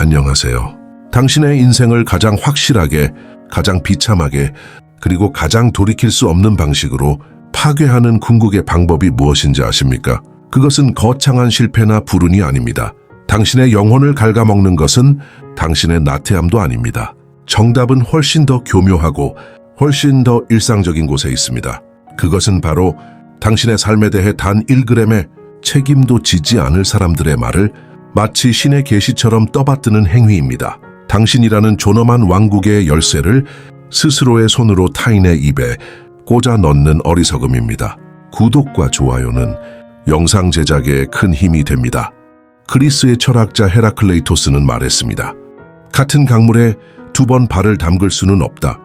안녕하세요. 당신의 인생을 가장 확실하게, 가장 비참하게, 그리고 가장 돌이킬 수 없는 방식으로 파괴하는 궁극의 방법이 무엇인지 아십니까? 그것은 거창한 실패나 불운이 아닙니다. 당신의 영혼을 갉아먹는 것은 당신의 나태함도 아닙니다. 정답은 훨씬 더 교묘하고 훨씬 더 일상적인 곳에 있습니다. 그것은 바로 당신의 삶에 대해 단 1g의 책임도 지지 않을 사람들의 말을 마치 신의 계시처럼 떠받드는 행위입니다. 당신이라는 존엄한 왕국의 열쇠를 스스로의 손으로 타인의 입에 꽂아 넣는 어리석음입니다. 구독과 좋아요는 영상 제작에 큰 힘이 됩니다. 그리스의 철학자 헤라클레이토스는 말했습니다. 같은 강물에 2번 발을 담글 수는 없다.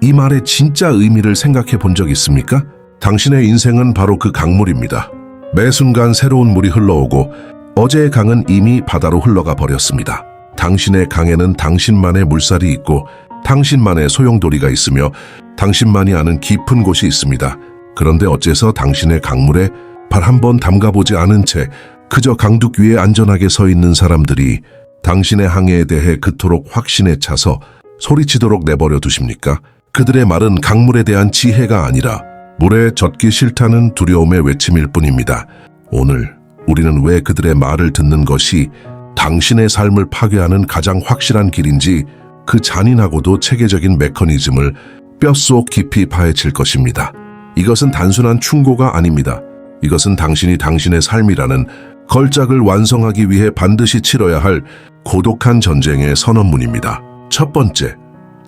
이 말의 진짜 의미를 생각해 본 적 있습니까? 당신의 인생은 바로 그 강물입니다. 매 순간 새로운 물이 흘러오고 어제의 강은 이미 바다로 흘러가 버렸습니다. 당신의 강에는 당신만의 물살이 있고 당신만의 소용돌이가 있으며 당신만이 아는 깊은 곳이 있습니다. 그런데 어째서 당신의 강물에 발 한 번 담가보지 않은 채 그저 강둑 위에 안전하게 서 있는 사람들이 당신의 항해에 대해 그토록 확신에 차서 소리치도록 내버려 두십니까? 그들의 말은 강물에 대한 지혜가 아니라 물에 젖기 싫다는 두려움의 외침일 뿐입니다. 오늘 우리는 왜 그들의 말을 듣는 것이 당신의 삶을 파괴하는 가장 확실한 길인지 그 잔인하고도 체계적인 메커니즘을 뼛속 깊이 파헤칠 것입니다. 이것은 단순한 충고가 아닙니다. 이것은 당신이 당신의 삶이라는 걸작을 완성하기 위해 반드시 치러야 할 고독한 전쟁의 선언문입니다. 첫 번째,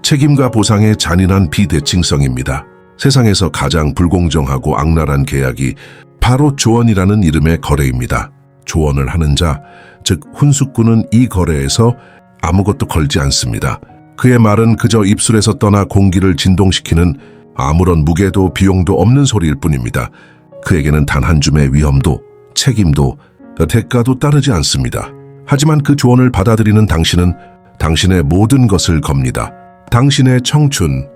책임과 보상의 잔인한 비대칭성입니다. 세상에서 가장 불공정하고 악랄한 계약이 바로 조언이라는 이름의 거래입니다. 조언을 하는 자, 즉 훈수꾼은 이 거래에서 아무것도 걸지 않습니다. 그의 말은 그저 입술에서 떠나 공기를 진동시키는 아무런 무게도 비용도 없는 소리일 뿐입니다. 그에게는 단 한 줌의 위험도, 책임도, 대가도 따르지 않습니다. 하지만 그 조언을 받아들이는 당신은 당신의 모든 것을 겁니다. 당신의 청춘,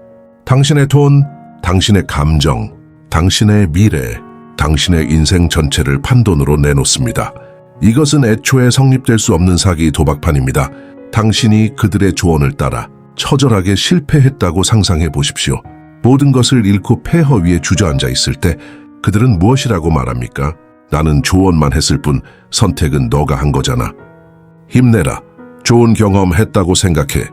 당신의 돈, 당신의 감정, 당신의 미래, 당신의 인생 전체를 판돈으로 내놓습니다. 이것은 애초에 성립될 수 없는 사기 도박판입니다. 당신이 그들의 조언을 따라 처절하게 실패했다고 상상해 보십시오. 모든 것을 잃고 폐허 위에 주저앉아 있을 때 그들은 무엇이라고 말합니까? 나는 조언만 했을 뿐 선택은 너가 한 거잖아. 힘내라. 좋은 경험 했다고 생각해.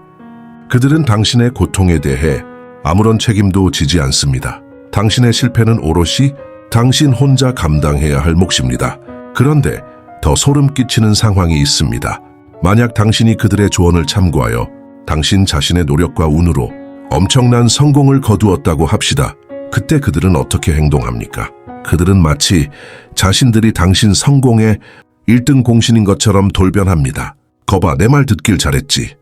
그들은 당신의 고통에 대해 아무런 책임도 지지 않습니다. 당신의 실패는 오롯이 당신 혼자 감당해야 할 몫입니다. 그런데 더 소름 끼치는 상황이 있습니다. 만약 당신이 그들의 조언을 참고하여 당신 자신의 노력과 운으로 엄청난 성공을 거두었다고 합시다. 그때 그들은 어떻게 행동합니까? 그들은 마치 자신들이 당신 성공의 1등 공신인 것처럼 돌변합니다. 거봐, 내 말 듣길 잘했지.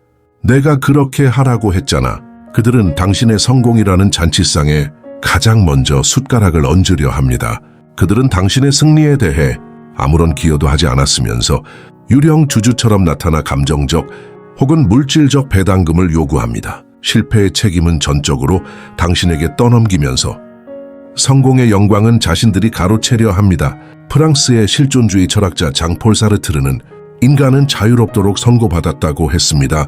내가 그렇게 하라고 했잖아. 그들은 당신의 성공이라는 잔치상에 가장 먼저 숟가락을 얹으려 합니다. 그들은 당신의 승리에 대해 아무런 기여도 하지 않았으면서 유령 주주처럼 나타나 감정적 혹은 물질적 배당금을 요구합니다. 실패의 책임은 전적으로 당신에게 떠넘기면서 성공의 영광은 자신들이 가로채려 합니다. 프랑스의 실존주의 철학자 장폴 사르트르는 인간은 자유롭도록 선고받았다고 했습니다.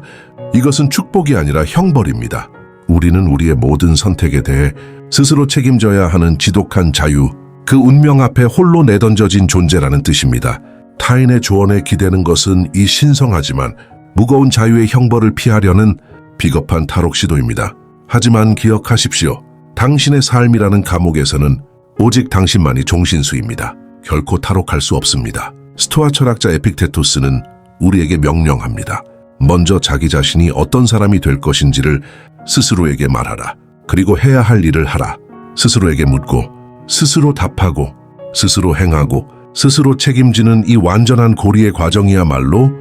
이것은 축복이 아니라 형벌입니다. 우리는 우리의 모든 선택에 대해 스스로 책임져야 하는 지독한 자유, 그 운명 앞에 홀로 내던져진 존재라는 뜻입니다. 타인의 조언에 기대는 것은 이 신성하지만 무거운 자유의 형벌을 피하려는 비겁한 탈옥 시도입니다. 하지만 기억하십시오. 당신의 삶이라는 감옥에서는 오직 당신만이 종신수입니다. 결코 탈옥할 수 없습니다. 스토아 철학자 에픽테토스는 우리에게 명령합니다. 먼저 자기 자신이 어떤 사람이 될 것인지를 스스로에게 말하라. 그리고 해야 할 일을 하라. 스스로에게 묻고, 스스로 답하고, 스스로 행하고, 스스로 책임지는 이 완전한 고리의 과정이야말로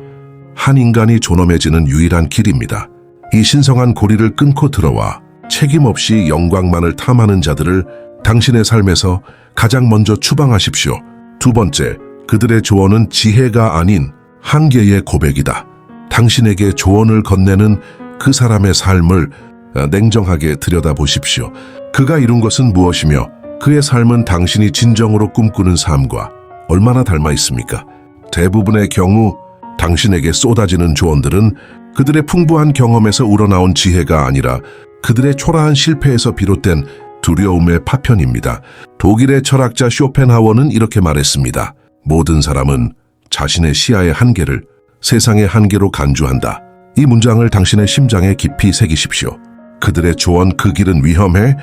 한 인간이 존엄해지는 유일한 길입니다. 이 신성한 고리를 끊고 들어와 책임 없이 영광만을 탐하는 자들을 당신의 삶에서 가장 먼저 추방하십시오. 두 번째, 그들의 조언은 지혜가 아닌 한계의 고백이다. 당신에게 조언을 건네는 그 사람의 삶을 냉정하게 들여다보십시오. 그가 이룬 것은 무엇이며 그의 삶은 당신이 진정으로 꿈꾸는 삶과 얼마나 닮아 있습니까? 대부분의 경우 당신에게 쏟아지는 조언들은 그들의 풍부한 경험에서 우러나온 지혜가 아니라 그들의 초라한 실패에서 비롯된 두려움의 파편입니다. 독일의 철학자 쇼펜하워는 이렇게 말했습니다. 모든 사람은 자신의 시야의 한계를 세상의 한계로 간주한다. 이 문장을 당신의 심장에 깊이 새기십시오. 그들의 조언 그 길은 위험해,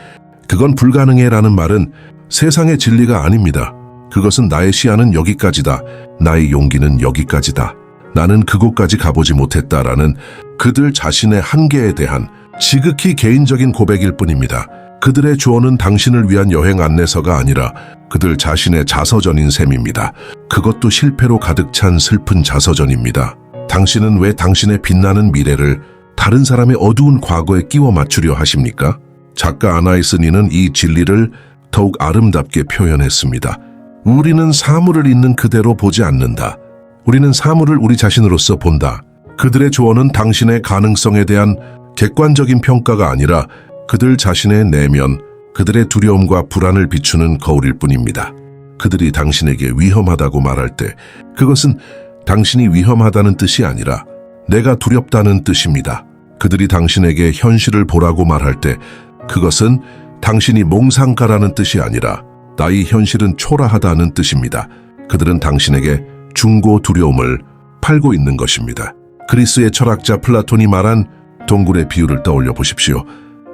그건 불가능해 라는 말은 세상의 진리가 아닙니다. 그것은 나의 시야는 여기까지다. 나의 용기는 여기까지다. 나는 그곳까지 가보지 못했다라는 그들 자신의 한계에 대한 지극히 개인적인 고백일 뿐입니다. 그들의 조언은 당신을 위한 여행 안내서가 아니라 그들 자신의 자서전인 셈입니다. 그것도 실패로 가득 찬 슬픈 자서전입니다. 당신은 왜 당신의 빛나는 미래를 다른 사람의 어두운 과거에 끼워 맞추려 하십니까? 작가 아나이스니는 이 진리를 더욱 아름답게 표현했습니다. 우리는 사물을 있는 그대로 보지 않는다. 우리는 사물을 우리 자신으로서 본다. 그들의 조언은 당신의 가능성에 대한 객관적인 평가가 아니라 그들 자신의 내면, 그들의 두려움과 불안을 비추는 거울일 뿐입니다. 그들이 당신에게 위험하다고 말할 때 그것은 당신이 위험하다는 뜻이 아니라 내가 두렵다는 뜻입니다. 그들이 당신에게 현실을 보라고 말할 때 그것은 당신이 몽상가라는 뜻이 아니라 나의 현실은 초라하다는 뜻입니다. 그들은 당신에게 중고 두려움을 팔고 있는 것입니다. 그리스의 철학자 플라톤이 말한 동굴의 비유를 떠올려 보십시오.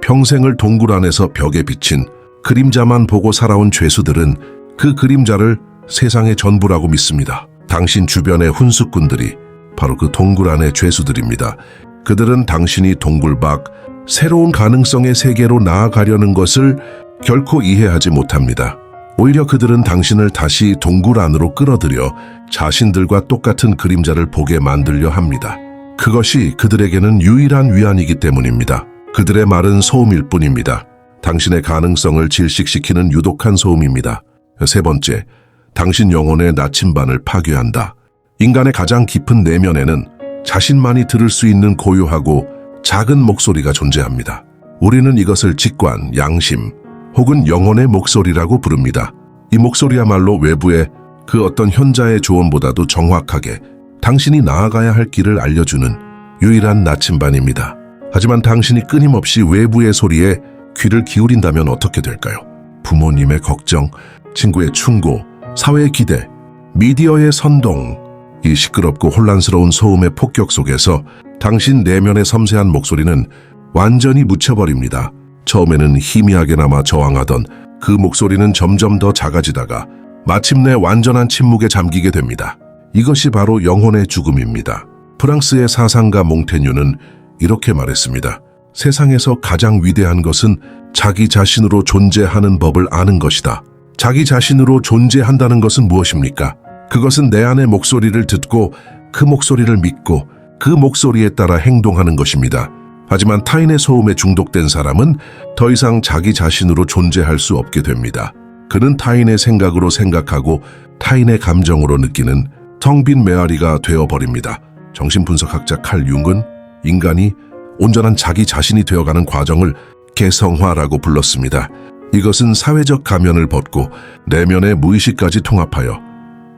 평생을 동굴 안에서 벽에 비친 그림자만 보고 살아온 죄수들은 그 그림자를 세상의 전부라고 믿습니다. 당신 주변의 훈수꾼들이 바로 그 동굴 안의 죄수들입니다. 그들은 당신이 동굴 밖 새로운 가능성의 세계로 나아가려는 것을 결코 이해하지 못합니다. 오히려 그들은 당신을 다시 동굴 안으로 끌어들여 자신들과 똑같은 그림자를 보게 만들려 합니다. 그것이 그들에게는 유일한 위안이기 때문입니다. 그들의 말은 소음일 뿐입니다. 당신의 가능성을 질식시키는 유독한 소음입니다. 세 번째, 당신 영혼의 나침반을 파괴한다. 인간의 가장 깊은 내면에는 자신만이 들을 수 있는 고요하고 작은 목소리가 존재합니다. 우리는 이것을 직관, 양심, 혹은 영혼의 목소리라고 부릅니다. 이 목소리야말로 외부의 그 어떤 현자의 조언보다도 정확하게 당신이 나아가야 할 길을 알려주는 유일한 나침반입니다. 하지만 당신이 끊임없이 외부의 소리에 귀를 기울인다면 어떻게 될까요? 부모님의 걱정, 친구의 충고, 사회의 기대, 미디어의 선동, 이 시끄럽고 혼란스러운 소음의 폭격 속에서 당신 내면의 섬세한 목소리는 완전히 묻혀버립니다. 처음에는 희미하게나마 저항하던 그 목소리는 점점 더 작아지다가 마침내 완전한 침묵에 잠기게 됩니다. 이것이 바로 영혼의 죽음입니다. 프랑스의 사상가 몽테뉴는 이렇게 말했습니다. 세상에서 가장 위대한 것은 자기 자신으로 존재하는 법을 아는 것이다. 자기 자신으로 존재한다는 것은 무엇입니까? 그것은 내 안의 목소리를 듣고 그 목소리를 믿고 그 목소리에 따라 행동하는 것입니다. 하지만 타인의 소음에 중독된 사람은 더 이상 자기 자신으로 존재할 수 없게 됩니다. 그는 타인의 생각으로 생각하고 타인의 감정으로 느끼는 텅 빈 메아리가 되어버립니다. 정신분석학자 칼 융은 인간이 온전한 자기 자신이 되어가는 과정을 개성화라고 불렀습니다. 이것은 사회적 가면을 벗고 내면의 무의식까지 통합하여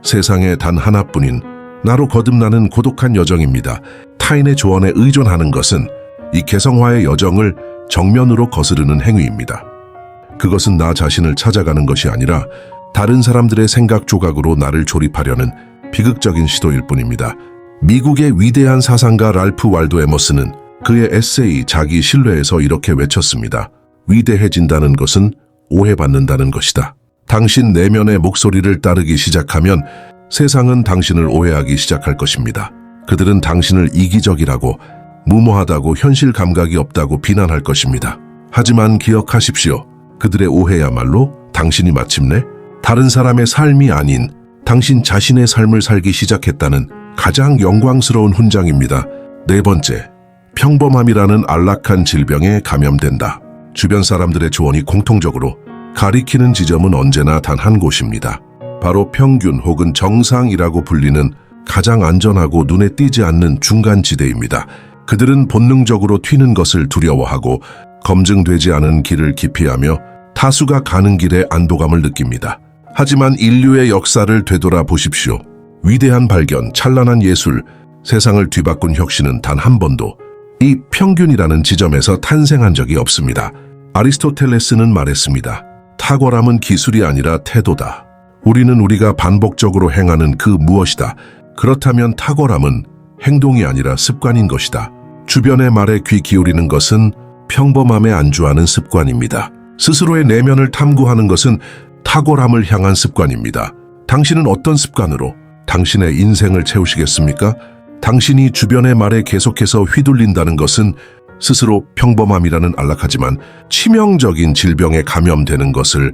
세상에 단 하나뿐인 나로 거듭나는 고독한 여정입니다. 타인의 조언에 의존하는 것은 이 개성화의 여정을 정면으로 거스르는 행위입니다. 그것은 나 자신을 찾아가는 것이 아니라 다른 사람들의 생각 조각으로 나를 조립하려는 비극적인 시도일 뿐입니다. 미국의 위대한 사상가 랄프 waldo 에머슨은 그의 에세이 자기 신뢰에서 이렇게 외쳤습니다. 위대해진다는 것은 오해받는다는 것이다. 당신 내면의 목소리를 따르기 시작하면 세상은 당신을 오해하기 시작할 것입니다. 그들은 당신을 이기적이라고, 무모하다고, 현실 감각이 없다고 비난할 것입니다. 하지만 기억하십시오. 그들의 오해야말로 당신이 마침내 다른 사람의 삶이 아닌 당신 자신의 삶을 살기 시작했다는 가장 영광스러운 훈장입니다. 네 번째, 평범함이라는 안락한 질병에 감염된다. 주변 사람들의 조언이 공통적으로 가리키는 지점은 언제나 단 한 곳입니다. 바로 평균 혹은 정상이라고 불리는 가장 안전하고 눈에 띄지 않는 중간지대입니다. 그들은 본능적으로 튀는 것을 두려워하고 검증되지 않은 길을 기피하며 타수가 가는 길에 안도감을 느낍니다. 하지만 인류의 역사를 되돌아 보십시오. 위대한 발견, 찬란한 예술, 세상을 뒤바꾼 혁신은 단 한 번도 이 평균이라는 지점에서 탄생한 적이 없습니다. 아리스토텔레스는 말했습니다. 탁월함은 기술이 아니라 태도다. 우리는 우리가 반복적으로 행하는 그 무엇이다. 그렇다면 탁월함은 행동이 아니라 습관인 것이다. 주변의 말에 귀 기울이는 것은 평범함에 안주하는 습관입니다. 스스로의 내면을 탐구하는 것은 탁월함을 향한 습관입니다. 당신은 어떤 습관으로 당신의 인생을 채우시겠습니까? 당신이 주변의 말에 계속해서 휘둘린다는 것은 스스로 평범함이라는 안락하지만 치명적인 질병에 감염되는 것을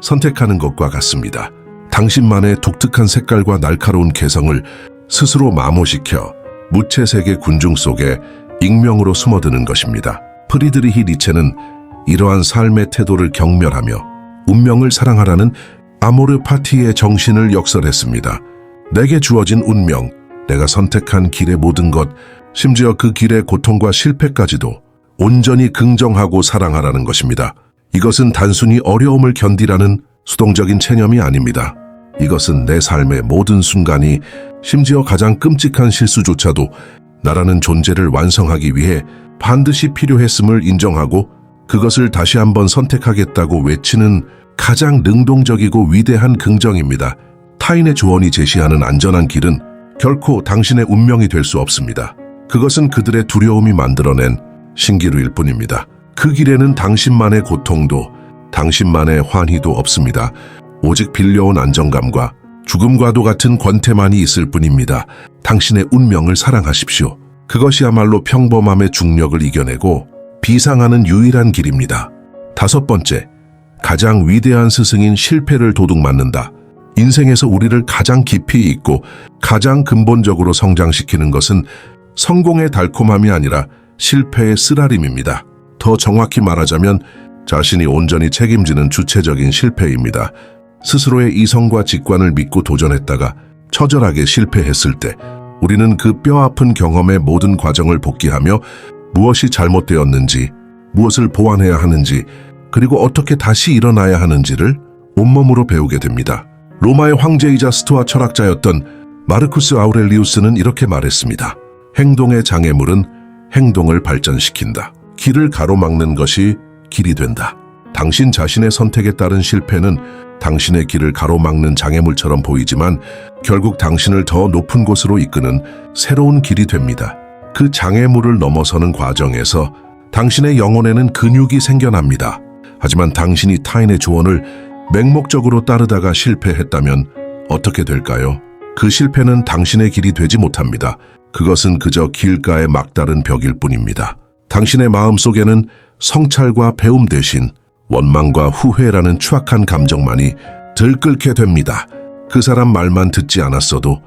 선택하는 것과 같습니다. 당신만의 독특한 색깔과 날카로운 개성을 스스로 마모시켜 무채색의 군중 속에 익명으로 숨어드는 것입니다. 프리드리히 니체는 이러한 삶의 태도를 경멸하며 운명을 사랑하라는 아모르 파티의 정신을 역설했습니다. 내게 주어진 운명, 내가 선택한 길의 모든 것, 심지어 그 길의 고통과 실패까지도 온전히 긍정하고 사랑하라는 것입니다. 이것은 단순히 어려움을 견디라는 수동적인 체념이 아닙니다. 이것은 내 삶의 모든 순간이, 심지어 가장 끔찍한 실수조차도 나라는 존재를 완성하기 위해 반드시 필요했음을 인정하고 그것을 다시 한번 선택하겠다고 외치는 가장 능동적이고 위대한 긍정입니다. 타인의 조언이 제시하는 안전한 길은 결코 당신의 운명이 될 수 없습니다. 그것은 그들의 두려움이 만들어낸 신기루일 뿐입니다. 그 길에는 당신만의 고통도 당신만의 환희도 없습니다. 오직 빌려온 안정감과 죽음과도 같은 권태만이 있을 뿐입니다. 당신의 운명을 사랑하십시오. 그것이야말로 평범함의 중력을 이겨내고 비상하는 유일한 길입니다. 5번째, 가장 위대한 스승인 실패를 도둑맞는다. 인생에서 우리를 가장 깊이 있고 가장 근본적으로 성장시키는 것은 성공의 달콤함이 아니라 실패의 쓰라림입니다. 더 정확히 말하자면 자신이 온전히 책임지는 주체적인 실패입니다. 스스로의 이성과 직관을 믿고 도전했다가 처절하게 실패했을 때 우리는 그 뼈아픈 경험의 모든 과정을 복기하며 무엇이 잘못되었는지, 무엇을 보완해야 하는지, 그리고 어떻게 다시 일어나야 하는지를 온몸으로 배우게 됩니다. 로마의 황제이자 스토아 철학자였던 마르쿠스 아우렐리우스는 이렇게 말했습니다. 행동의 장애물은 행동을 발전시킨다. 길을 가로막는 것이 길이 된다. 당신 자신의 선택에 따른 실패는 당신의 길을 가로막는 장애물처럼 보이지만 결국 당신을 더 높은 곳으로 이끄는 새로운 길이 됩니다. 그 장애물을 넘어서는 과정에서 당신의 영혼에는 근육이 생겨납니다. 하지만 당신이 타인의 조언을 맹목적으로 따르다가 실패했다면 어떻게 될까요? 그 실패는 당신의 길이 되지 못합니다. 그것은 그저 길가의 막다른 벽일 뿐입니다. 당신의 마음속에는 성찰과 배움 대신 원망과 후회라는 추악한 감정만이 들끓게 됩니다. 그 사람 말만 듣지 않았어도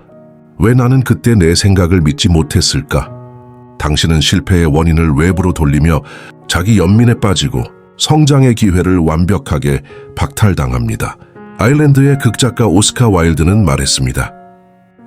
왜 나는 그때 내 생각을 믿지 못했을까? 당신은 실패의 원인을 외부로 돌리며 자기 연민에 빠지고 성장의 기회를 완벽하게 박탈당합니다. 아일랜드의 극작가 오스카 와일드는 말했습니다.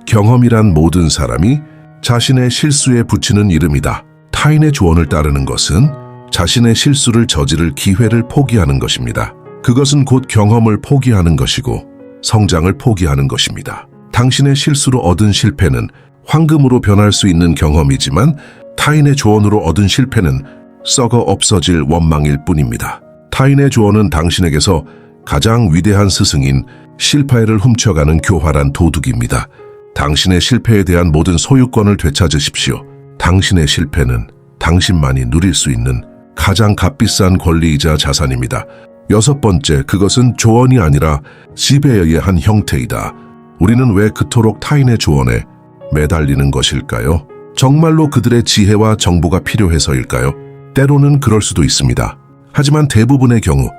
경험이란 모든 사람이 자신의 실수에 붙이는 이름이다. 타인의 조언을 따르는 것은 자신의 실수를 저지를 기회를 포기하는 것입니다. 그것은 곧 경험을 포기하는 것이고 성장을 포기하는 것입니다. 당신의 실수로 얻은 실패는 황금으로 변할 수 있는 경험이지만 타인의 조언으로 얻은 실패는 썩어 없어질 원망일 뿐입니다. 타인의 조언은 당신에게서 가장 위대한 스승인 실패를 훔쳐가는 교활한 도둑입니다. 당신의 실패에 대한 모든 소유권을 되찾으십시오. 당신의 실패는 당신만이 누릴 수 있는 가장 값비싼 권리이자 자산입니다. 6번째, 그것은 조언이 아니라 지배의 한 형태이다. 우리는 왜 그토록 타인의 조언에 매달리는 것일까요? 정말로 그들의 지혜와 정보가 필요해서일까요? 때로는 그럴 수도 있습니다. 하지만 대부분의 경우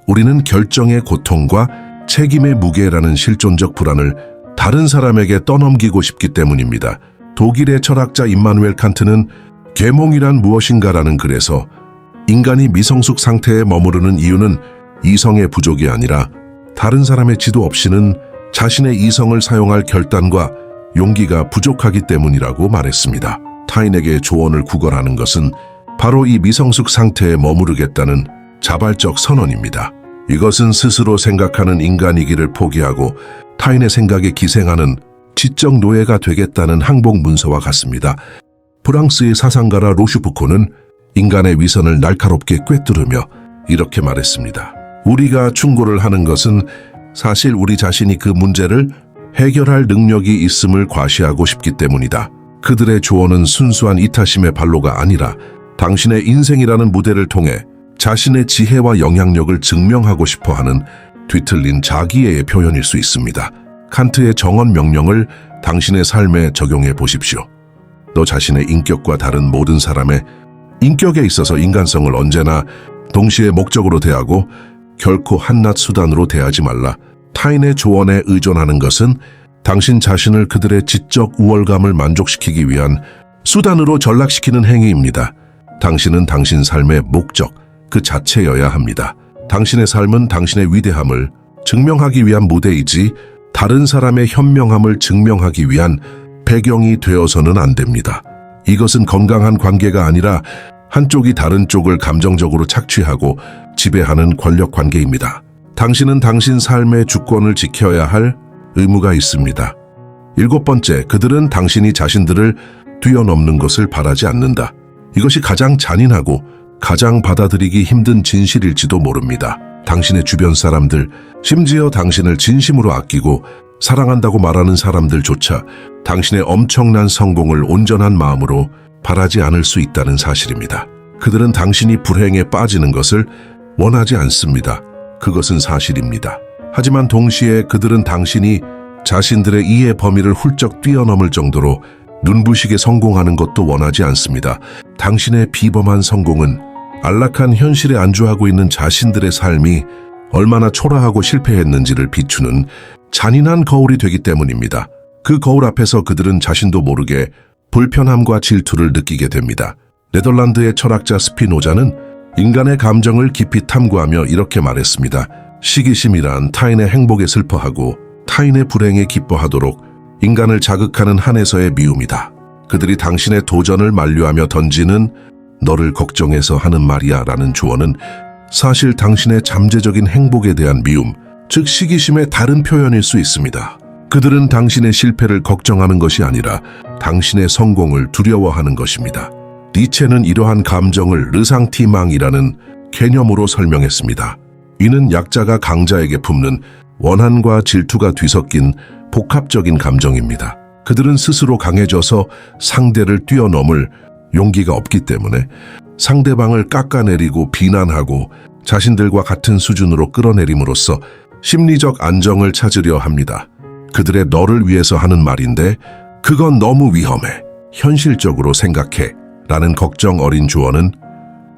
우리는 결정의 고통과 책임의 무게라는 실존적 불안을 다른 사람에게 떠넘기고 싶기 때문입니다. 독일의 철학자 임마누엘 칸트는 계몽이란 무엇인가라는 글에서 인간이 미성숙 상태에 머무르는 이유는 이성의 부족이 아니라 다른 사람의 지도 없이는 자신의 이성을 사용할 결단과 용기가 부족하기 때문이라고 말했습니다. 타인에게 조언을 구걸하는 것은 바로 이 미성숙 상태에 머무르겠다는 자발적 선언입니다. 이것은 스스로 생각하는 인간이기를 포기하고 타인의 생각에 기생하는 지적 노예가 되겠다는 항복 문서와 같습니다. 프랑스의 사상가라 로슈푸코는 인간의 위선을 날카롭게 꿰뚫으며 이렇게 말했습니다. 우리가 충고를 하는 것은 사실 우리 자신이 그 문제를 해결할 능력이 있음을 과시하고 싶기 때문이다. 그들의 조언은 순수한 이타심의 발로가 아니라 당신의 인생이라는 무대를 통해 자신의 지혜와 영향력을 증명하고 싶어하는 뒤틀린 자기애의 표현일 수 있습니다. 칸트의 정언 명령을 당신의 삶에 적용해 보십시오. 너 자신의 인격과 다른 모든 사람의 인격에 있어서 인간성을 언제나 동시에 목적으로 대하고 결코 한낱 수단으로 대하지 말라. 타인의 조언에 의존하는 것은 당신 자신을 그들의 지적 우월감을 만족시키기 위한 수단으로 전락시키는 행위입니다. 당신은 당신 삶의 목적 그 자체여야 합니다. 당신의 삶은 당신의 위대함을 증명하기 위한 무대이지 다른 사람의 현명함을 증명하기 위한 배경이 되어서는 안 됩니다. 이것은 건강한 관계가 아니라 한쪽이 다른 쪽을 감정적으로 착취하고 지배하는 권력 관계입니다. 당신은 당신 삶의 주권을 지켜야 할 의무가 있습니다. 7번째, 그들은 당신이 자신들을 뛰어넘는 것을 바라지 않는다. 이것이 가장 잔인하고 가장 받아들이기 힘든 진실일지도 모릅니다. 당신의 주변 사람들, 심지어 당신을 진심으로 아끼고 사랑한다고 말하는 사람들조차 당신의 엄청난 성공을 온전한 마음으로 바라지 않을 수 있다는 사실입니다. 그들은 당신이 불행에 빠지는 것을 원하지 않습니다. 그것은 사실입니다. 하지만 동시에 그들은 당신이 자신들의 이해 범위를 훌쩍 뛰어넘을 정도로 눈부시게 성공하는 것도 원하지 않습니다. 당신의 비범한 성공은 안락한 현실에 안주하고 있는 자신들의 삶이 얼마나 초라하고 실패했는지를 비추는 잔인한 거울이 되기 때문입니다. 그 거울 앞에서 그들은 자신도 모르게 불편함과 질투를 느끼게 됩니다. 네덜란드의 철학자 스피노자는 인간의 감정을 깊이 탐구하며 이렇게 말했습니다. 시기심이란 타인의 행복에 슬퍼하고 타인의 불행에 기뻐하도록 인간을 자극하는 한에서의 미움이다. 그들이 당신의 도전을 만류하며 던지는 너를 걱정해서 하는 말이야 라는 조언은 사실 당신의 잠재적인 행복에 대한 미움, 즉 시기심의 다른 표현일 수 있습니다. 그들은 당신의 실패를 걱정하는 것이 아니라 당신의 성공을 두려워하는 것입니다. 니체는 이러한 감정을 르상티망이라는 개념으로 설명했습니다. 이는 약자가 강자에게 품는 원한과 질투가 뒤섞인 복합적인 감정입니다. 그들은 스스로 강해져서 상대를 뛰어넘을 용기가 없기 때문에 상대방을 깎아내리고 비난하고 자신들과 같은 수준으로 끌어내림으로써 심리적 안정을 찾으려 합니다. 그들의 너를 위해서 하는 말인데 그건 너무 위험해. 현실적으로 생각해. 라는 걱정 어린 조언은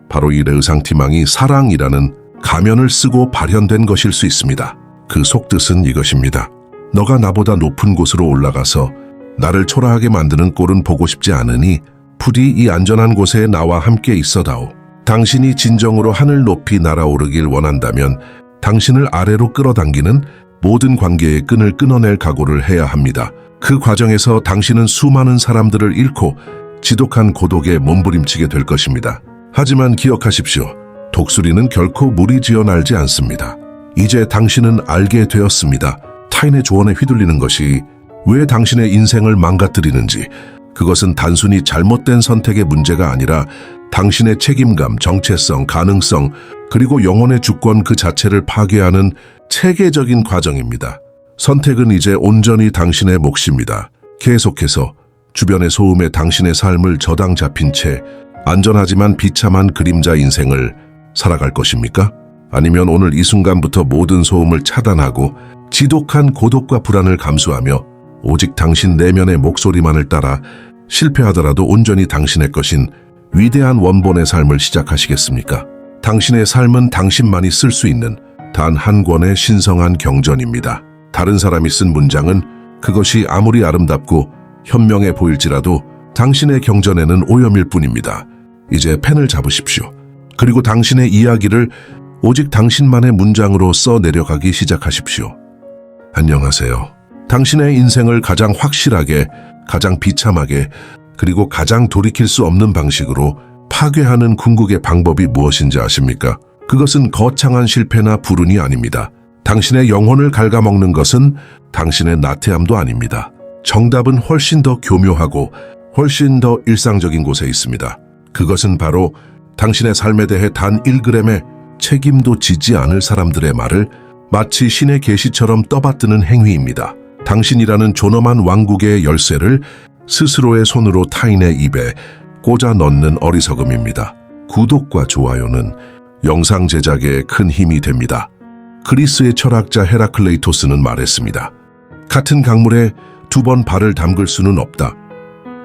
바로 이 르상티망이 사랑이라는 가면을 쓰고 발현된 것일 수 있습니다. 그 속뜻은 이것입니다. 너가 나보다 높은 곳으로 올라가서 나를 초라하게 만드는 꼴은 보고 싶지 않으니 부디 이 안전한 곳에 나와 함께 있어다오. 당신이 진정으로 하늘 높이 날아오르길 원한다면 당신을 아래로 끌어당기는 모든 관계의 끈을 끊어낼 각오를 해야 합니다. 그 과정에서 당신은 수많은 사람들을 잃고 지독한 고독에 몸부림치게 될 것입니다. 하지만 기억하십시오. 독수리는 결코 무리지어 날지 않습니다. 이제 당신은 알게 되었습니다. 타인의 조언에 휘둘리는 것이 왜 당신의 인생을 망가뜨리는지, 그것은 단순히 잘못된 선택의 문제가 아니라 당신의 책임감, 정체성, 가능성, 그리고 영혼의 주권 그 자체를 파괴하는 체계적인 과정입니다. 선택은 이제 온전히 당신의 몫입니다. 계속해서 주변의 소음에 당신의 삶을 저당 잡힌 채 안전하지만 비참한 그림자 인생을 살아갈 것입니까? 아니면 오늘 이 순간부터 모든 소음을 차단하고 지독한 고독과 불안을 감수하며 오직 당신 내면의 목소리만을 따라 실패하더라도 온전히 당신의 것인 위대한 원본의 삶을 시작하시겠습니까? 당신의 삶은 당신만이 쓸 수 있는 단 한 권의 신성한 경전입니다. 다른 사람이 쓴 문장은 그것이 아무리 아름답고 현명해 보일지라도 당신의 경전에는 오염일 뿐입니다. 이제 펜을 잡으십시오. 그리고 당신의 이야기를 오직 당신만의 문장으로 써 내려가기 시작하십시오. 안녕하세요. 당신의 인생을 가장 확실하게, 가장 비참하게, 그리고 가장 돌이킬 수 없는 방식으로 파괴하는 궁극의 방법이 무엇인지 아십니까? 그것은 거창한 실패나 불운이 아닙니다. 당신의 영혼을 갉아먹는 것은 당신의 나태함도 아닙니다. 정답은 훨씬 더 교묘하고 훨씬 더 일상적인 곳에 있습니다. 그것은 바로 당신의 삶에 대해 단 1g의 책임도 지지 않을 사람들의 말을 마치 신의 계시처럼 떠받드는 행위입니다. 당신이라는 존엄한 왕국의 열쇠를 스스로의 손으로 타인의 입에 꽂아 넣는 어리석음입니다. 구독과 좋아요는 영상 제작에 큰 힘이 됩니다. 그리스의 철학자 헤라클레이토스는 말했습니다. 같은 강물에 2번 발을 담글 수는 없다.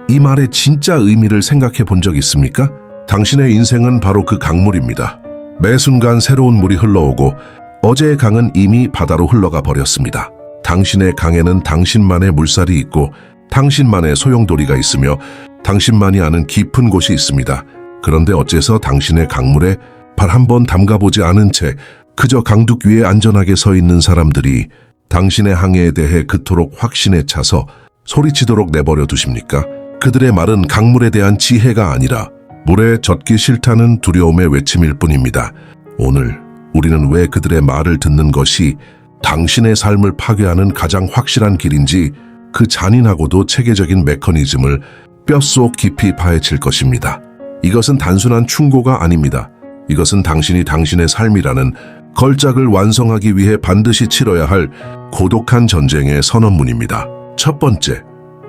이 말의 진짜 의미를 생각해 본 적 있습니까? 당신의 인생은 바로 그 강물입니다. 매 순간 새로운 물이 흘러오고 어제의 강은 이미 바다로 흘러가 버렸습니다. 당신의 강에는 당신만의 물살이 있고 당신만의 소용돌이가 있으며 당신만이 아는 깊은 곳이 있습니다. 그런데 어째서 당신의 강물에 발 한 번 담가보지 않은 채 그저 강둑 위에 안전하게 서 있는 사람들이 당신의 항해에 대해 그토록 확신에 차서 소리치도록 내버려 두십니까? 그들의 말은 강물에 대한 지혜가 아니라 물에 젖기 싫다는 두려움의 외침일 뿐입니다. 오늘 우리는 왜 그들의 말을 듣는 것이 당신의 삶을 파괴하는 가장 확실한 길인지 그 잔인하고도 체계적인 메커니즘을 뼛속 깊이 파헤칠 것입니다. 이것은 단순한 충고가 아닙니다. 이것은 당신이 당신의 삶이라는 걸작을 완성하기 위해 반드시 치러야 할 고독한 전쟁의 선언문입니다. 첫 번째,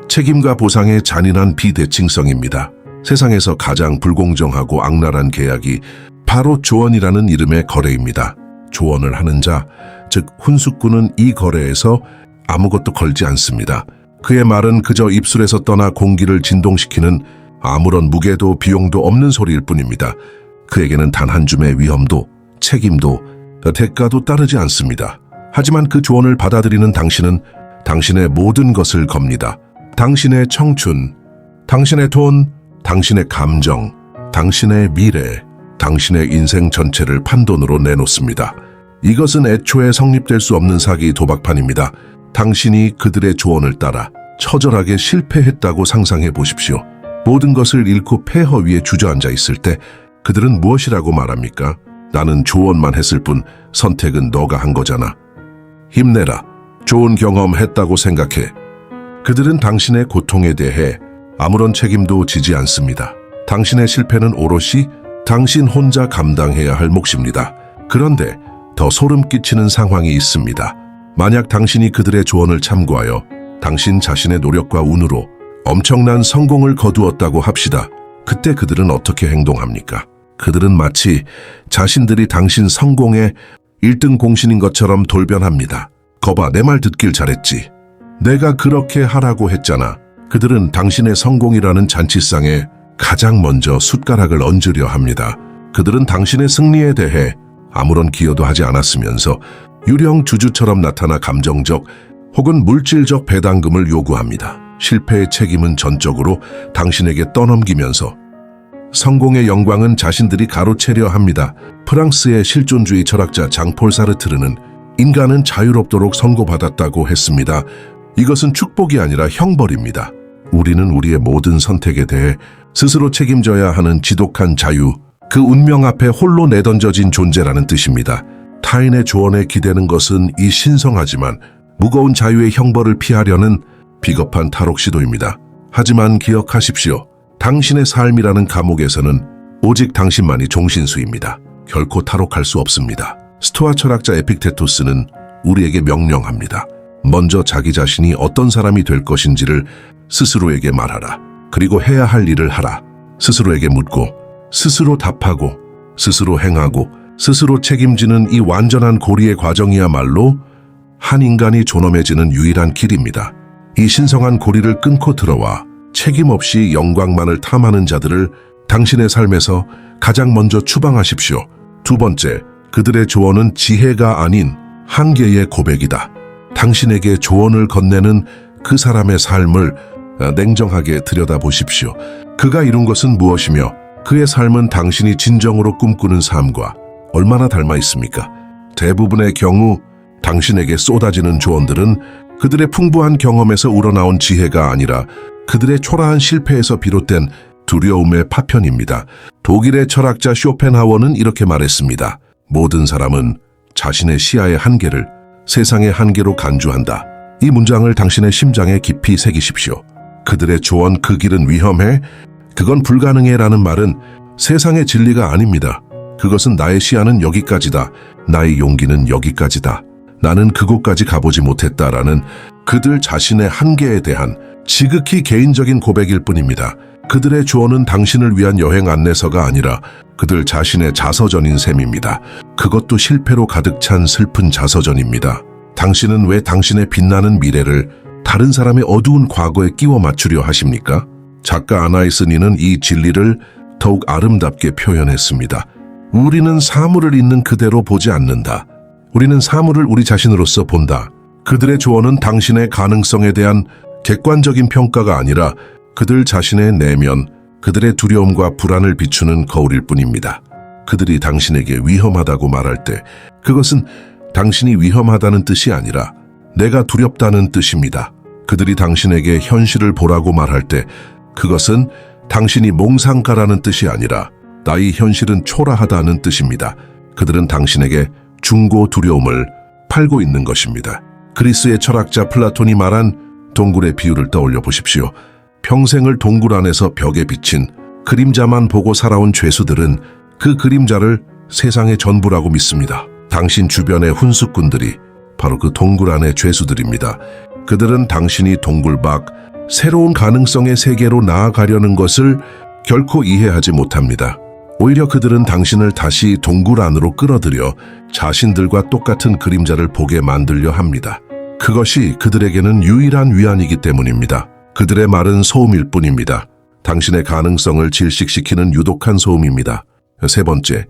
책임과 보상의 잔인한 비대칭성입니다. 세상에서 가장 불공정하고 악랄한 계약이 바로 조언이라는 이름의 거래입니다. 조언을 하는 자, 즉 훈수꾼은 이 거래에서 아무것도 걸지 않습니다. 그의 말은 그저 입술에서 떠나 공기를 진동시키는 아무런 무게도 비용도 없는 소리일 뿐입니다. 그에게는 단 한 줌의 위험도, 책임도, 대가도 따르지 않습니다. 하지만 그 조언을 받아들이는 당신은 당신의 모든 것을 겁니다. 당신의 청춘, 당신의 돈, 당신의 감정, 당신의 미래, 당신의 인생 전체를 판돈으로 내놓습니다. 이것은 애초에 성립될 수 없는 사기 도박판입니다. 당신이 그들의 조언을 따라 처절하게 실패했다고 상상해 보십시오. 모든 것을 잃고 폐허 위에 주저앉아 있을 때 그들은 무엇이라고 말합니까? 나는 조언만 했을 뿐 선택은 너가 한 거잖아. 힘내라. 좋은 경험 했다고 생각해. 그들은 당신의 고통에 대해 아무런 책임도 지지 않습니다. 당신의 실패는 오롯이 당신 혼자 감당해야 할 몫입니다. 그런데 더 소름 끼치는 상황이 있습니다. 만약 당신이 그들의 조언을 참고하여 당신 자신의 노력과 운으로 엄청난 성공을 거두었다고 합시다. 그때 그들은 어떻게 행동합니까? 그들은 마치 자신들이 당신 성공의 1등 공신인 것처럼 돌변합니다. 거봐, 내 말 듣길 잘했지. 내가 그렇게 하라고 했잖아. 그들은 당신의 성공이라는 잔치상에 가장 먼저 숟가락을 얹으려 합니다. 그들은 당신의 승리에 대해 아무런 기여도 하지 않았으면서 유령 주주처럼 나타나 감정적 혹은 물질적 배당금을 요구합니다. 실패의 책임은 전적으로 당신에게 떠넘기면서 성공의 영광은 자신들이 가로채려 합니다. 프랑스의 실존주의 철학자 장폴 사르트르는 인간은 자유롭도록 선고받았다고 했습니다. 이것은 축복이 아니라 형벌입니다. 우리는 우리의 모든 선택에 대해 스스로 책임져야 하는 지독한 자유, 그 운명 앞에 홀로 내던져진 존재라는 뜻입니다. 타인의 조언에 기대는 것은 이 신성하지만 무거운 자유의 형벌을 피하려는 비겁한 탈옥 시도입니다. 하지만 기억하십시오. 당신의 삶이라는 감옥에서는 오직 당신만이 종신수입니다. 결코 탈옥할 수 없습니다. 스토아 철학자 에픽테토스는 우리에게 명령합니다. 먼저 자기 자신이 어떤 사람이 될 것인지를 스스로에게 말하라. 그리고 해야 할 일을 하라. 스스로에게 묻고 스스로 답하고 스스로 행하고 스스로 책임지는 이 완전한 고리의 과정이야말로 한 인간이 존엄해지는 유일한 길입니다. 이 신성한 고리를 끊고 들어와 책임 없이 영광만을 탐하는 자들을 당신의 삶에서 가장 먼저 추방하십시오. 두 번째, 그들의 조언은 지혜가 아닌 한계의 고백이다. 당신에게 조언을 건네는 그 사람의 삶을 냉정하게 들여다보십시오. 그가 이룬 것은 무엇이며 그의 삶은 당신이 진정으로 꿈꾸는 삶과 얼마나 닮아 있습니까? 대부분의 경우 당신에게 쏟아지는 조언들은 그들의 풍부한 경험에서 우러나온 지혜가 아니라 그들의 초라한 실패에서 비롯된 두려움의 파편입니다. 독일의 철학자 쇼펜하워는 이렇게 말했습니다. 모든 사람은 자신의 시야의 한계를 세상의 한계로 간주한다. 이 문장을 당신의 심장에 깊이 새기십시오. 그들의 조언 그 길은 위험해? 그건 불가능해 라는 말은 세상의 진리가 아닙니다. 그것은 나의 시야는 여기까지다. 나의 용기는 여기까지다. 나는 그곳까지 가보지 못했다라는 그들 자신의 한계에 대한 지극히 개인적인 고백일 뿐입니다. 그들의 조언은 당신을 위한 여행 안내서가 아니라 그들 자신의 자서전인 셈입니다. 그것도 실패로 가득 찬 슬픈 자서전입니다. 당신은 왜 당신의 빛나는 미래를 다른 사람의 어두운 과거에 끼워 맞추려 하십니까? 작가 아나이스니는 이 진리를 더욱 아름답게 표현했습니다. 우리는 사물을 있는 그대로 보지 않는다. 우리는 사물을 우리 자신으로서 본다. 그들의 조언은 당신의 가능성에 대한 객관적인 평가가 아니라 그들 자신의 내면, 그들의 두려움과 불안을 비추는 거울일 뿐입니다. 그들이 당신에게 위험하다고 말할 때 그것은 당신이 위험하다는 뜻이 아니라 내가 두렵다는 뜻입니다. 그들이 당신에게 현실을 보라고 말할 때 그것은 당신이 몽상가라는 뜻이 아니라 나의 현실은 초라하다는 뜻입니다. 그들은 당신에게 중고 두려움을 팔고 있는 것입니다. 그리스의 철학자 플라톤이 말한 동굴의 비유를 떠올려 보십시오. 평생을 동굴 안에서 벽에 비친 그림자만 보고 살아온 죄수들은 그 그림자를 세상의 전부라고 믿습니다. 당신 주변의 훈수꾼들이 바로 그 동굴 안의 죄수들입니다. 그들은 당신이 동굴 밖 새로운 가능성의 세계로 나아가려는 것을 결코 이해하지 못합니다. 오히려 그들은 당신을 다시 동굴 안으로 끌어들여 자신들과 똑같은 그림자를 보게 만들려 합니다. 그것이 그들에게는 유일한 위안이기 때문입니다. 그들의 말은 소음일 뿐입니다. 당신의 가능성을 질식시키는 유독한 소음입니다. 세 번째,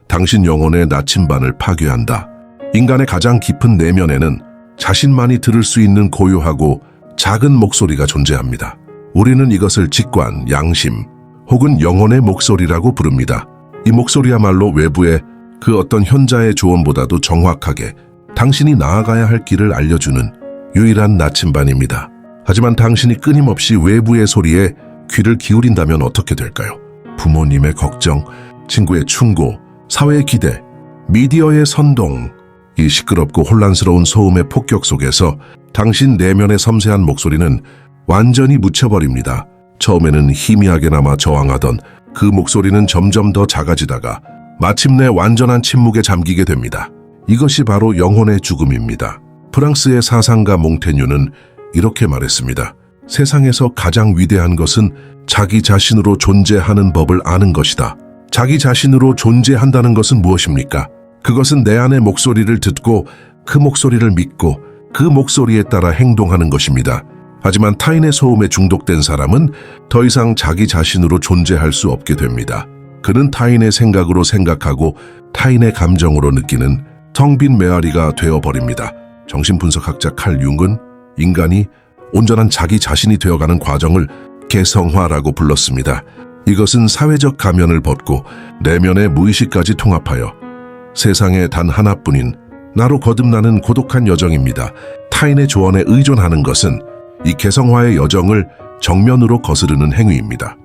당신 영혼의 나침반을 파괴한다. 인간의 가장 깊은 내면에는 자신만이 들을 수 있는 고요하고 작은 목소리가 존재합니다. 우리는 이것을 직관, 양심, 혹은 영혼의 목소리라고 부릅니다. 이 목소리야말로 외부의 그 어떤 현자의 조언보다도 정확하게 당신이 나아가야 할 길을 알려주는 유일한 나침반입니다. 하지만 당신이 끊임없이 외부의 소리에 귀를 기울인다면 어떻게 될까요? 부모님의 걱정, 친구의 충고, 사회의 기대, 미디어의 선동, 이 시끄럽고 혼란스러운 소음의 폭격 속에서 당신 내면의 섬세한 목소리는 완전히 묻혀버립니다. 처음에는 희미하게나마 저항하던 그 목소리는 점점 더 작아지다가 마침내 완전한 침묵에 잠기게 됩니다. 이것이 바로 영혼의 죽음입니다. 프랑스의 사상가 몽테뉴는 이렇게 말했습니다. 세상에서 가장 위대한 것은 자기 자신으로 존재하는 법을 아는 것이다. 자기 자신으로 존재한다는 것은 무엇입니까? 그것은 내 안의 목소리를 듣고 그 목소리를 믿고 그 목소리에 따라 행동하는 것입니다. 하지만 타인의 소음에 중독된 사람은 더 이상 자기 자신으로 존재할 수 없게 됩니다. 그는 타인의 생각으로 생각하고 타인의 감정으로 느끼는 텅 빈 메아리가 되어버립니다. 정신분석학자 칼 융은 인간이 온전한 자기 자신이 되어가는 과정을 개성화라고 불렀습니다. 이것은 사회적 가면을 벗고 내면의 무의식까지 통합하여 세상에 단 하나뿐인 나로 거듭나는 고독한 여정입니다. 타인의 조언에 의존하는 것은 이 개성화의 여정을 정면으로 거스르는 행위입니다.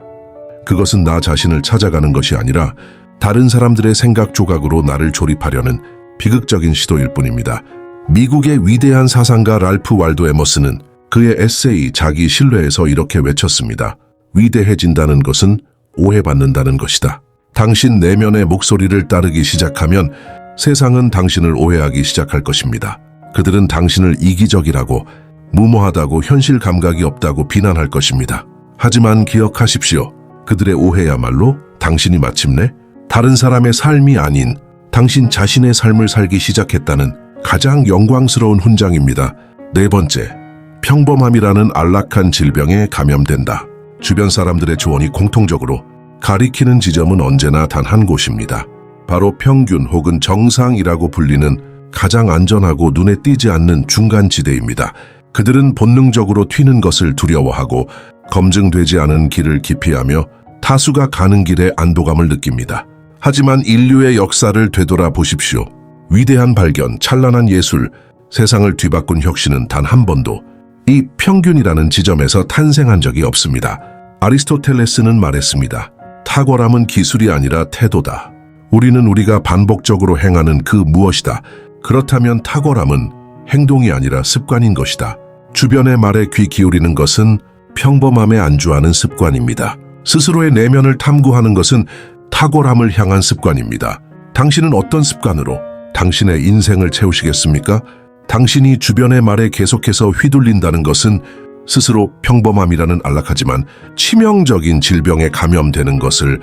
그것은 나 자신을 찾아가는 것이 아니라 다른 사람들의 생각 조각으로 나를 조립하려는 비극적인 시도일 뿐입니다. 미국의 위대한 사상가 랄프 waldo 에머슨은 그의 에세이 자기 신뢰에서 이렇게 외쳤습니다. 위대해진다는 것은 오해받는다는 것이다. 당신 내면의 목소리를 따르기 시작하면 세상은 당신을 오해하기 시작할 것입니다. 그들은 당신을 이기적이라고, 무모하다고, 현실 감각이 없다고 비난할 것입니다. 하지만 기억하십시오. 그들의 오해야말로 당신이 마침내 다른 사람의 삶이 아닌 당신 자신의 삶을 살기 시작했다는 가장 영광스러운 훈장입니다. 네 번째, 평범함이라는 안락한 질병에 감염된다. 주변 사람들의 조언이 공통적으로 가리키는 지점은 언제나 단 한 곳입니다. 바로 평균 혹은 정상이라고 불리는 가장 안전하고 눈에 띄지 않는 중간지대입니다. 그들은 본능적으로 튀는 것을 두려워하고 검증되지 않은 길을 기피하며 타수가 가는 길에 안도감을 느낍니다. 하지만 인류의 역사를 되돌아 보십시오. 위대한 발견, 찬란한 예술, 세상을 뒤바꾼 혁신은 단 한 번도 이 평균이라는 지점에서 탄생한 적이 없습니다. 아리스토텔레스는 말했습니다. 탁월함은 기술이 아니라 태도다. 우리는 우리가 반복적으로 행하는 그 무엇이다. 그렇다면 탁월함은 행동이 아니라 습관인 것이다. 주변의 말에 귀 기울이는 것은 평범함에 안주하는 습관입니다. 스스로의 내면을 탐구하는 것은 탁월함을 향한 습관입니다. 당신은 어떤 습관으로 당신의 인생을 채우시겠습니까? 당신이 주변의 말에 계속해서 휘둘린다는 것은 스스로 평범함이라는 안락하지만 치명적인 질병에 감염되는 것을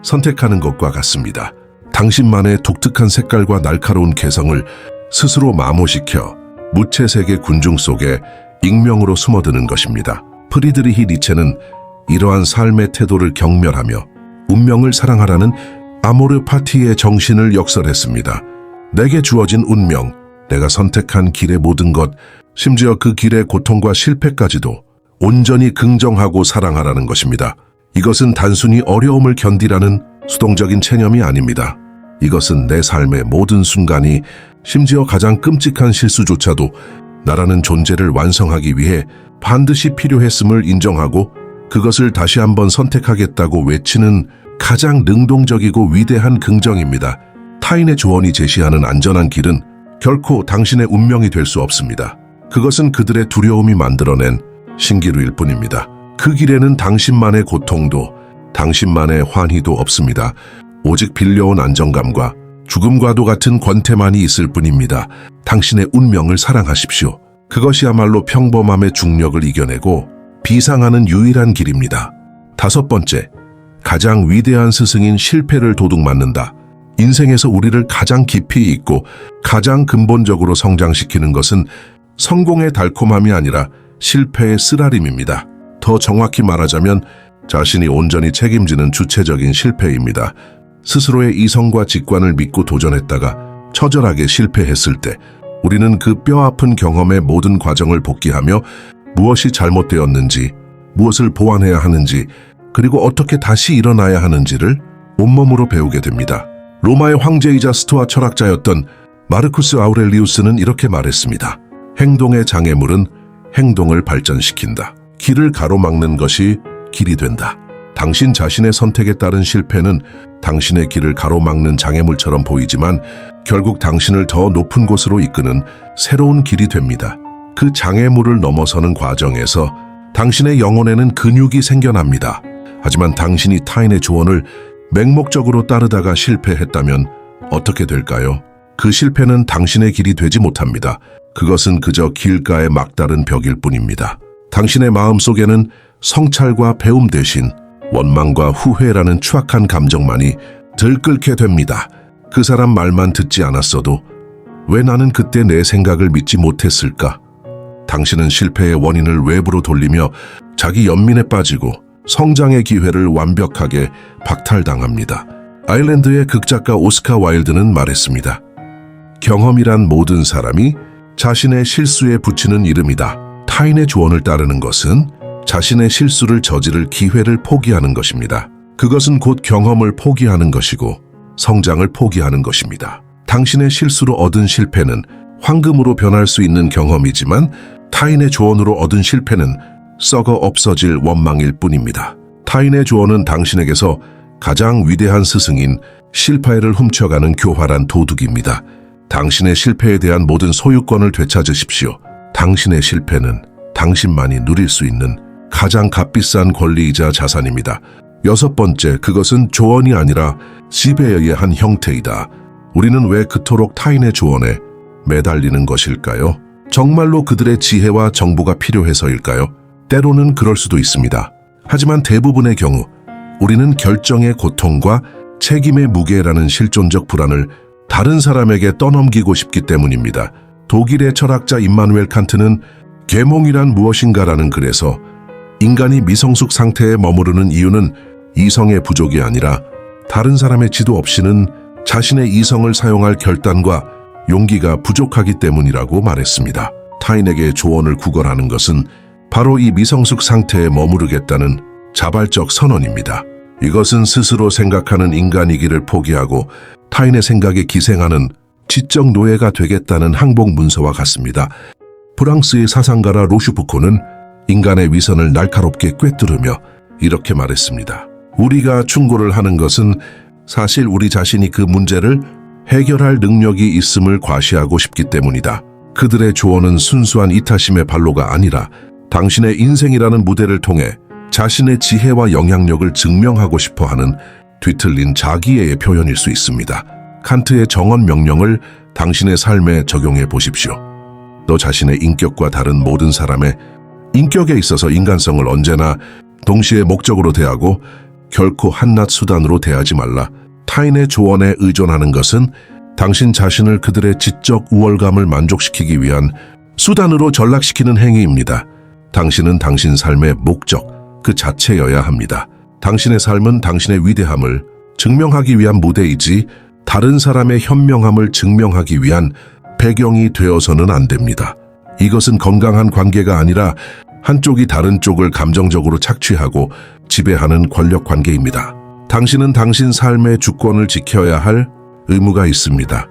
선택하는 것과 같습니다. 당신만의 독특한 색깔과 날카로운 개성을 스스로 마모시켜 무채색의 군중 속에 익명으로 숨어드는 것입니다. 프리드리히 니체는 이러한 삶의 태도를 경멸하며 운명을 사랑하라는 아모르 파티의 정신을 역설했습니다. 내게 주어진 운명, 내가 선택한 길의 모든 것, 심지어 그 길의 고통과 실패까지도 온전히 긍정하고 사랑하라는 것입니다. 이것은 단순히 어려움을 견디라는 수동적인 체념이 아닙니다. 이것은 내 삶의 모든 순간이, 심지어 가장 끔찍한 실수조차도 나라는 존재를 완성하기 위해 반드시 필요했음을 인정하고 그것을 다시 한번 선택하겠다고 외치는 가장 능동적이고 위대한 긍정입니다. 타인의 조언이 제시하는 안전한 길은 결코 당신의 운명이 될 수 없습니다. 그것은 그들의 두려움이 만들어낸 신기루일 뿐입니다. 그 길에는 당신만의 고통도 당신만의 환희도 없습니다. 오직 빌려온 안정감과 죽음과도 같은 권태만이 있을 뿐입니다. 당신의 운명을 사랑하십시오. 그것이야말로 평범함의 중력을 이겨내고 비상하는 유일한 길입니다. 5번째, 가장 위대한 스승인 실패를 도둑맞는다. 인생에서 우리를 가장 깊이 있고 가장 근본적으로 성장시키는 것은 성공의 달콤함이 아니라 실패의 쓰라림입니다. 더 정확히 말하자면 자신이 온전히 책임지는 주체적인 실패입니다. 스스로의 이성과 직관을 믿고 도전했다가 처절하게 실패했을 때 우리는 그 뼈아픈 경험의 모든 과정을 복기하며 무엇이 잘못되었는지, 무엇을 보완해야 하는지, 그리고 어떻게 다시 일어나야 하는지를 온몸으로 배우게 됩니다. 로마의 황제이자 스토아 철학자였던 마르쿠스 아우렐리우스는 이렇게 말했습니다. 행동의 장애물은 행동을 발전시킨다. 길을 가로막는 것이 길이 된다. 당신 자신의 선택에 따른 실패는 당신의 길을 가로막는 장애물처럼 보이지만 결국 당신을 더 높은 곳으로 이끄는 새로운 길이 됩니다. 그 장애물을 넘어서는 과정에서 당신의 영혼에는 근육이 생겨납니다. 하지만 당신이 타인의 조언을 맹목적으로 따르다가 실패했다면 어떻게 될까요? 그 실패는 당신의 길이 되지 못합니다. 그것은 그저 길가의 막다른 벽일 뿐입니다. 당신의 마음속에는 성찰과 배움 대신 원망과 후회라는 추악한 감정만이 들끓게 됩니다. 그 사람 말만 듣지 않았어도 왜 나는 그때 내 생각을 믿지 못했을까? 당신은 실패의 원인을 외부로 돌리며 자기 연민에 빠지고 성장의 기회를 완벽하게 박탈당합니다. 아일랜드의 극작가 오스카 와일드는 말했습니다. 경험이란 모든 사람이 자신의 실수에 붙이는 이름이다. 타인의 조언을 따르는 것은 자신의 실수를 저지를 기회를 포기하는 것입니다. 그것은 곧 경험을 포기하는 것이고 성장을 포기하는 것입니다. 당신의 실수로 얻은 실패는 황금으로 변할 수 있는 경험이지만 타인의 조언으로 얻은 실패는 썩어 없어질 원망일 뿐입니다. 타인의 조언은 당신에게서 가장 위대한 스승인 실패를 훔쳐가는 교활한 도둑입니다. 당신의 실패에 대한 모든 소유권을 되찾으십시오. 당신의 실패는 당신만이 누릴 수 있는 가장 값비싼 권리이자 자산입니다. 6번째, 그것은 조언이 아니라 지배의 한 형태이다. 우리는 왜 그토록 타인의 조언에 매달리는 것일까요? 정말로 그들의 지혜와 정보가 필요해서일까요? 때로는 그럴 수도 있습니다. 하지만 대부분의 경우 우리는 결정의 고통과 책임의 무게라는 실존적 불안을 다른 사람에게 떠넘기고 싶기 때문입니다. 독일의 철학자 임마누엘 칸트는 계몽이란 무엇인가라는 글에서 인간이 미성숙 상태에 머무르는 이유는 이성의 부족이 아니라 다른 사람의 지도 없이는 자신의 이성을 사용할 결단과 용기가 부족하기 때문이라고 말했습니다. 타인에게 조언을 구걸하는 것은 바로 이 미성숙 상태에 머무르겠다는 자발적 선언입니다. 이것은 스스로 생각하는 인간이기를 포기하고 타인의 생각에 기생하는 지적 노예가 되겠다는 항복 문서와 같습니다. 프랑스의 사상가라 로슈푸코는 인간의 위선을 날카롭게 꿰뚫으며 이렇게 말했습니다. 우리가 충고를 하는 것은 사실 우리 자신이 그 문제를 해결할 능력이 있음을 과시하고 싶기 때문이다. 그들의 조언은 순수한 이타심의 발로가 아니라 당신의 인생이라는 무대를 통해 자신의 지혜와 영향력을 증명하고 싶어하는 뒤틀린 자기애의 표현일 수 있습니다. 칸트의 정언 명령을 당신의 삶에 적용해 보십시오. 너 자신의 인격과 다른 모든 사람의 인격에 있어서 인간성을 언제나 동시에 목적으로 대하고 결코 한낱 수단으로 대하지 말라. 타인의 조언에 의존하는 것은 당신 자신을 그들의 지적 우월감을 만족시키기 위한 수단으로 전락시키는 행위입니다. 당신은 당신 삶의 목적 그 자체여야 합니다. 당신의 삶은 당신의 위대함을 증명하기 위한 무대이지 다른 사람의 현명함을 증명하기 위한 배경이 되어서는 안 됩니다. 이것은 건강한 관계가 아니라 한쪽이 다른 쪽을 감정적으로 착취하고 지배하는 권력 관계입니다. 당신은 당신 삶의 주권을 지켜야 할 의무가 있습니다.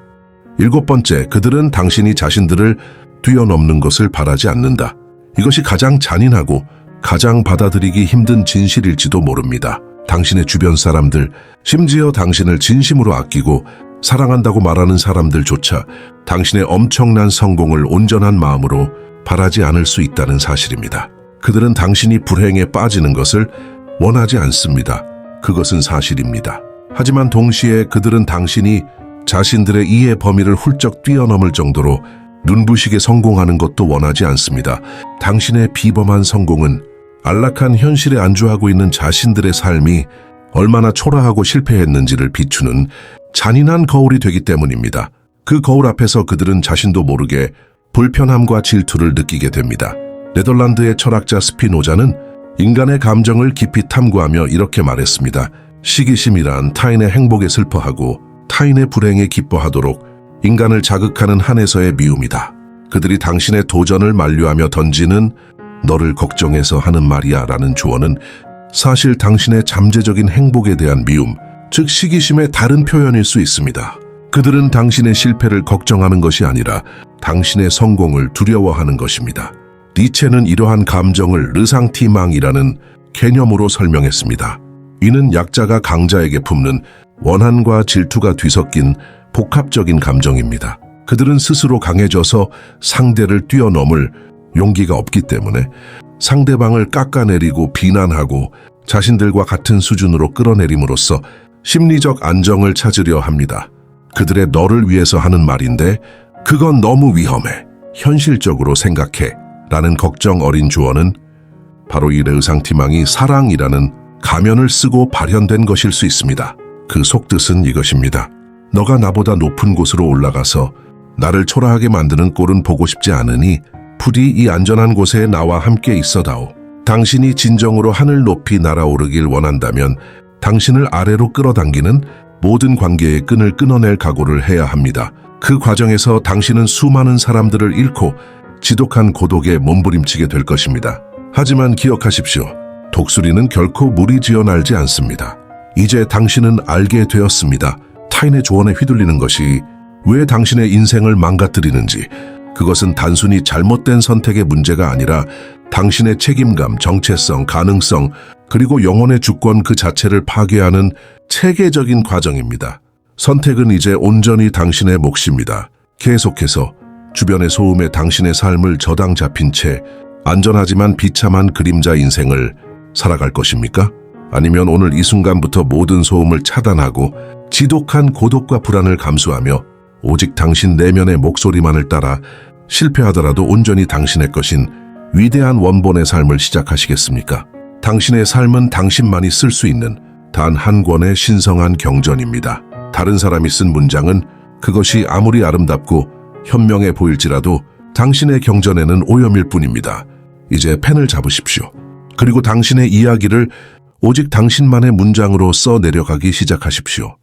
7번째, 그들은 당신이 자신들을 뛰어넘는 것을 바라지 않는다. 이것이 가장 잔인하고 가장 받아들이기 힘든 진실일지도 모릅니다. 당신의 주변 사람들, 심지어 당신을 진심으로 아끼고 사랑한다고 말하는 사람들조차 당신의 엄청난 성공을 온전한 마음으로 바라지 않을 수 있다는 사실입니다. 그들은 당신이 불행에 빠지는 것을 원하지 않습니다. 그것은 사실입니다. 하지만 동시에 그들은 당신이 자신들의 이해 범위를 훌쩍 뛰어넘을 정도로 눈부시게 성공하는 것도 원하지 않습니다. 당신의 비범한 성공은 안락한 현실에 안주하고 있는 자신들의 삶이 얼마나 초라하고 실패했는지를 비추는 잔인한 거울이 되기 때문입니다. 그 거울 앞에서 그들은 자신도 모르게 불편함과 질투를 느끼게 됩니다. 네덜란드의 철학자 스피노자는 인간의 감정을 깊이 탐구하며 이렇게 말했습니다. 시기심이란 타인의 행복에 슬퍼하고 타인의 불행에 기뻐하도록 인간을 자극하는 한에서의 미움이다. 그들이 당신의 도전을 만류하며 던지는 너를 걱정해서 하는 말이야 라는 조언은 사실 당신의 잠재적인 행복에 대한 미움, 즉 시기심의 다른 표현일 수 있습니다. 그들은 당신의 실패를 걱정하는 것이 아니라 당신의 성공을 두려워하는 것입니다. 니체는 이러한 감정을 르상티망이라는 개념으로 설명했습니다. 이는 약자가 강자에게 품는 원한과 질투가 뒤섞인 복합적인 감정입니다. 그들은 스스로 강해져서 상대를 뛰어넘을 용기가 없기 때문에 상대방을 깎아내리고 비난하고 자신들과 같은 수준으로 끌어내림으로써 심리적 안정을 찾으려 합니다. 그들의 너를 위해서 하는 말인데 그건 너무 위험해. 현실적으로 생각해. 라는 걱정 어린 조언은 바로 이 르상티망이 사랑이라는 가면을 쓰고 발현된 것일 수 있습니다. 그 속뜻은 이것입니다. 너가 나보다 높은 곳으로 올라가서 나를 초라하게 만드는 꼴은 보고 싶지 않으니 부디 이 안전한 곳에 나와 함께 있어다오. 당신이 진정으로 하늘 높이 날아오르길 원한다면 당신을 아래로 끌어당기는 모든 관계의 끈을 끊어낼 각오를 해야 합니다. 그 과정에서 당신은 수많은 사람들을 잃고 지독한 고독에 몸부림치게 될 것입니다. 하지만 기억하십시오. 독수리는 결코 무리지어 날지 않습니다. 이제 당신은 알게 되었습니다. 타인의 조언에 휘둘리는 것이 왜 당신의 인생을 망가뜨리는지, 그것은 단순히 잘못된 선택의 문제가 아니라 당신의 책임감, 정체성, 가능성, 그리고 영혼의 주권 그 자체를 파괴하는 체계적인 과정입니다. 선택은 이제 온전히 당신의 몫입니다. 계속해서 주변의 소음에 당신의 삶을 저당 잡힌 채 안전하지만 비참한 그림자 인생을 살아갈 것입니까? 아니면 오늘 이 순간부터 모든 소음을 차단하고 지독한 고독과 불안을 감수하며 오직 당신 내면의 목소리만을 따라 실패하더라도 온전히 당신의 것인 위대한 원본의 삶을 시작하시겠습니까? 당신의 삶은 당신만이 쓸 수 있는 단 한 권의 신성한 경전입니다. 다른 사람이 쓴 문장은 그것이 아무리 아름답고 현명해 보일지라도 당신의 경전에는 오염일 뿐입니다. 이제 펜을 잡으십시오. 그리고 당신의 이야기를 오직 당신만의 문장으로 써 내려가기 시작하십시오.